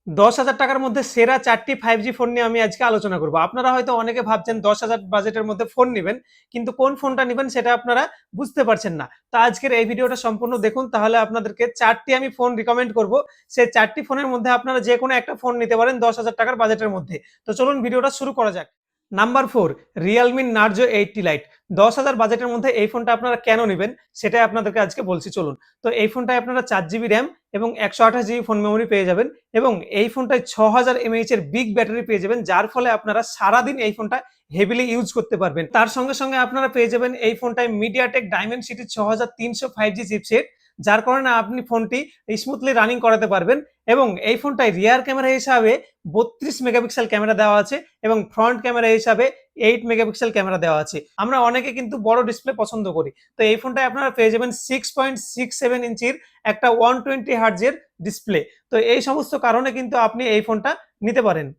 10,000 টাকার মধ্যে সেরা 4টি 5G ফোন নিয়ে আমি আজকে আলোচনা করব। আপনারা হয়তো অনেকে ভাবছেন 10,000 বাজেটের মধ্যে ফোন নিবেন, কিন্তু কোন ফোনটা নিবেন সেটা আপনারা বুঝতে পারছেন না। তো আজকের এই ভিডিওটা সম্পূর্ণ দেখুন, তাহলে আপনাদেরকে 4টি আমি ফোন রিকমেন্ড করব। সেই 4টি ফোনের মধ্যে আপনারা যেকোনো একটা ফোন নিতে পারেন 10,000 টাকার বাজেটের মধ্যে। তো চলুন ভিডিওটা শুরু করা যাক। Number 4, Realme Narzo 80 Lite। 10,000 বাজেটের মধ্যে এই ফোনটা আপনারা কেন নিবেন সেটাই আপনাদেরকে আজকে বলছি, চলুন। তো এই ফোনটায় আপনারা 4GB RAM এবং 128GB ফোন মেমোরি পেয়ে যাবেন, এবং এই ফোনটায় 6000 mAh এর বিগ ব্যাটারি পেয়ে যাবেন, যার ফলে আপনারা সারাদিন এই ফোনটা হেভিলি ইউজ করতে পারবেন। তার সঙ্গে সঙ্গে আপনারা পেয়ে যাবেন এই ফোনটায় MediaTek Dimensity 6300 5G চিপসেট, যার কারণে আপনি ফোনটি স্মুথলি রানিং করাতে পারবেন। এবং এই ফোনটায় রিয়ার ক্যামেরা হিসাবে 32 মেগাপিক্সেল ক্যামেরা দেওয়া আছে, এবং ফ্রন্ট ক্যামেরা হিসাবে 8 মেগাপিক্সেল ক্যামেরা দেওয়া আছে। আমরা অনেকে কিন্তু বড় ডিসপ্লে পছন্দ করি, তো এই ফোনটায় আপনারা পেয়ে যাবেন 6.67 ইঞ্চির একটা 120 হার্জের ডিসপ্লে। তো এই সমস্ত কারণে কিন্তু আপনি এই ফোনটা নিতে পারেন।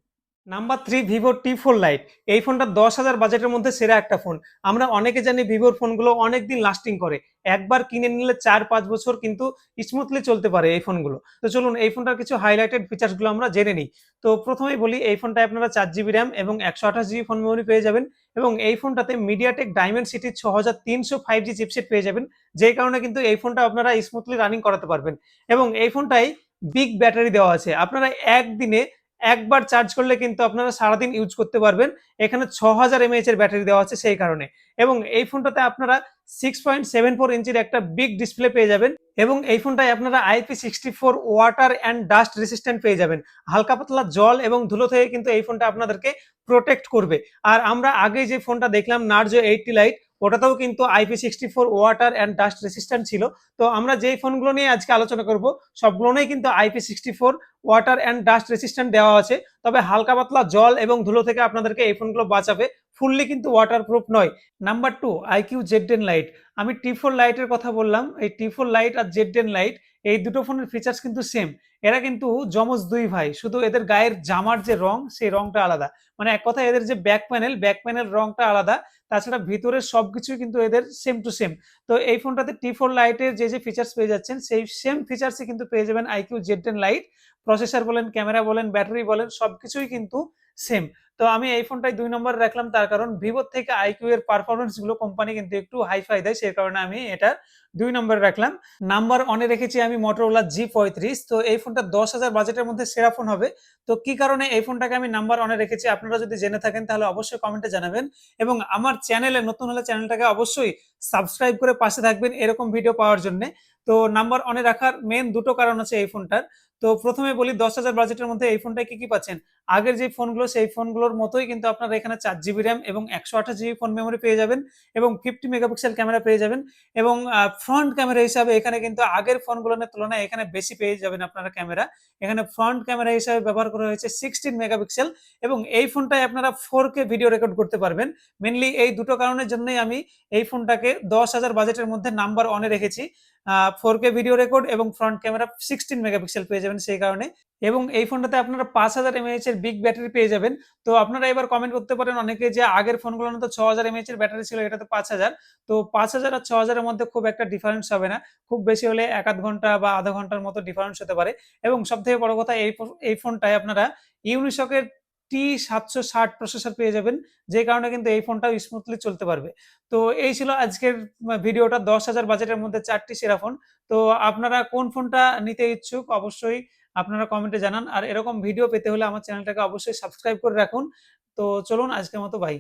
Number 3, Vivo T4 light. এই ফোনটা 10,000 বাজেটের মধ্যে সেরা একটা ফোন। আমরা অনেকে জানি ভিভোর ফোনগুলো অনেকদিন লাস্টিং করে, একবার কিনে নিলে 4-5 বছর কিন্তু স্মুথলি চলতে পারে এই ফোনগুলো। তো চলুন এই ফোনটার কিছু হাইলাইটেড ফিচার্সগুলো আমরা জেনে নিই। তো প্রথমেই বলি, এই ফোনটায় আপনারা 4GB র্যাম এবং 128GB ফোন মেমোরি পেয়ে যাবেন, এবং এই ফোনটাতে মিডিয়াটেক ডায়মেনসিটি 6300 5G চিপসেট পেয়ে যাবেন, যেই কারণে কিন্তু এই ফোনটা আপনারা স্মুথলি রানিং করাতে পারবেন। এবং এই ফোনটায় বিগ ব্যাটারি দেওয়া আছে, আপনারা একদিনে একবার চার্জ করলে কিন্তু আপনারা সারাদিন ইউজ করতে পারবেন। এখানে 6000 mAh এর ব্যাটারি দেওয়া আছে সেই কারণে। এবং এই ফোনটাতে আপনারা 6.74 ইঞ্চির একটা বিগ ডিসপ্লে পেয়ে যাবেন, এবং এই ফোনটায় আপনারা IP64 water and dust resistant পেয়ে যাবেন। হালকা পাতলা জল এবং ধুলো থেকে কিন্তু এই ফোনটা আপনাদেরকে প্রোটেক্ট করবে। আর আমরা আগে যে ফোনটা দেখলাম নার্জো 80 লাইট, ওটাতেও কিন্তু IP64 water and dust resistant ছিল। তো আমরা যেই ফোনগুলো নিয়ে আজকে আলোচনা করব সবগুলোই কিন্তু IP64 water and dust resistant দেওয়া আছে, তবে হালকা পাতলা জল এবং ধুলো থেকে আপনাদেরকে এই ফোনগুলো বাঁচাবে, ফুললি কিন্তু ওয়াটারপ্রুফ নয়। Number 2, iQOO Z10 light. আমি T4 লাইটের কথা বললাম, এই T4 লাইট আর Z10 লাইট এই দুটো ফোনের ফিচার্স কিন্তু সেম। এরা কিন্তু যমজ দুই ভাই, শুধু এদের গায়ের জামার যে রং সেই রংটা আলাদা। মানে এক কথা, এদের যে ব্যাক প্যানেল রংটা আলাদা, তাছাড়া ভিতরের সবকিছুই কিন্তু এদের সেম টু সেম। তো এই ফোনটাতে T4 লাইটের যে ফিচার্স পেয়ে যাচ্ছেন সেই সেম ফিচার্সই কিন্তু পেয়ে যাবেন iQOO Z10 লাইট। প্রসেসর বলেন, ক্যামেরা বলেন, ব্যাটারি বলেন, সবকিছুই কিন্তু সেম। তো আমি এই ফোনটাই 2 নম্বরে রাখলাম, তার কারণ ভিভোর থেকে iQOO এর পারফরমেন্স গুলো কোম্পানি কিন্তু একটু হাইফাই দেয়, সেই কারণে আমি এটা 2 নম্বরে রাখলাম। নাম্বার 1 এ রেখেছি আমি Motorola G35। তো এই ফোনটা 10,000 বাজেটের মধ্যে সেরা ফোন হবে। তো কি কারণে এই ফোনটাকে আমি নাম্বার 1 এ রেখেছি আপনারা যদি জেনে থাকেন তাহলে অবশ্যই কমেন্টে জানাবেন, এবং আমার চ্যানেলে নতুন হলে চ্যানেলটাকে অবশ্যই সাবস্ক্রাইব করে পাশে থাকবেন এরকম ভিডিও পাওয়ার জন্য। তো নাম্বার 1 এ রাখার মেন দুটো কারণ আছে এই ফোনটার। তো প্রথমে বলি 10,000 বাজেটের মধ্যে এই ফোনটায় কি পাচ্ছেন। আগের যে ফোনগুলো সেই ফোনগুলোর মতোই কিন্তু আপনারা এখানে 4GB র্যাম এবং 128GB ফোন মেমোরি পেয়ে যাবেন, এবং 50 মেগাপিক্সেল ক্যামেরা পেয়ে যাবেন। এবং ফ্রন্ট ক্যামেরা হিসাবে এখানে কিন্তু আগের ফোনগুলোর তুলনায় এখানে বেশি পেয়ে যাবেন আপনারা ক্যামেরা। এখানে ফ্রন্ট ক্যামেরা হিসাবে ব্যবহার করা হয়েছে 16 মেগাপিক্সেল, এবং এই ফোনটায় আপনারা 4K ভিডিও রেকর্ড করতে পারবেন। মেনলি এই দুটো কারণের জন্যই আমি এই ফোনটাকে 10,000 বাজেটের মধ্যে নাম্বার 1 এ রেখেছি। 4K ভিডিও রেকর্ড এবং ফ্রন্ট ক্যামেরা 16 মেগাপিক্সেল পেয়ে যাবেন সেই কারণে। এবং এই ফোনটাতে আপনারা 5000 mAh এর বিগ ব্যাটারি পেয়ে যাবেন। তো আপনারা এবার কমেন্ট করতে পারেন অনেকে যে আগের ফোনগুলোর তো 6000 mAh এর ব্যাটারি ছিল, এটাতে 5000। তো 5000 আর 6000 এর মধ্যে খুব একটা ডিফারেন্স হবে না। খুব বেশি হলে 1/2 ঘন্টা বা আধা ঘন্টার মতো ডিফারেন্স হতে পারে। এবং সবথেকে বড় কথা, এই ফোনটায় আপনারা Unisoc এর T760 প্রসেসর পেয়ে যাবেন, যে কারণে কিন্তু এই ফোনটাও স্মুথলি চলতে পারবে। তো এই ছিল আজকের ভিডিওটা, 10,000 বাজেটের মধ্যে 4টি সেরা ফোন। তো আপনারা কোন ফোনটা নিতে ইচ্ছুক অবশ্যই আপনারা কমেন্টে জানান, আর এরকম ভিডিও পেতে হলে আমার চ্যানেলটাকে অবশ্যই সাবস্ক্রাইব করে রাখুন। তো চলুন আজকের মতো বাই।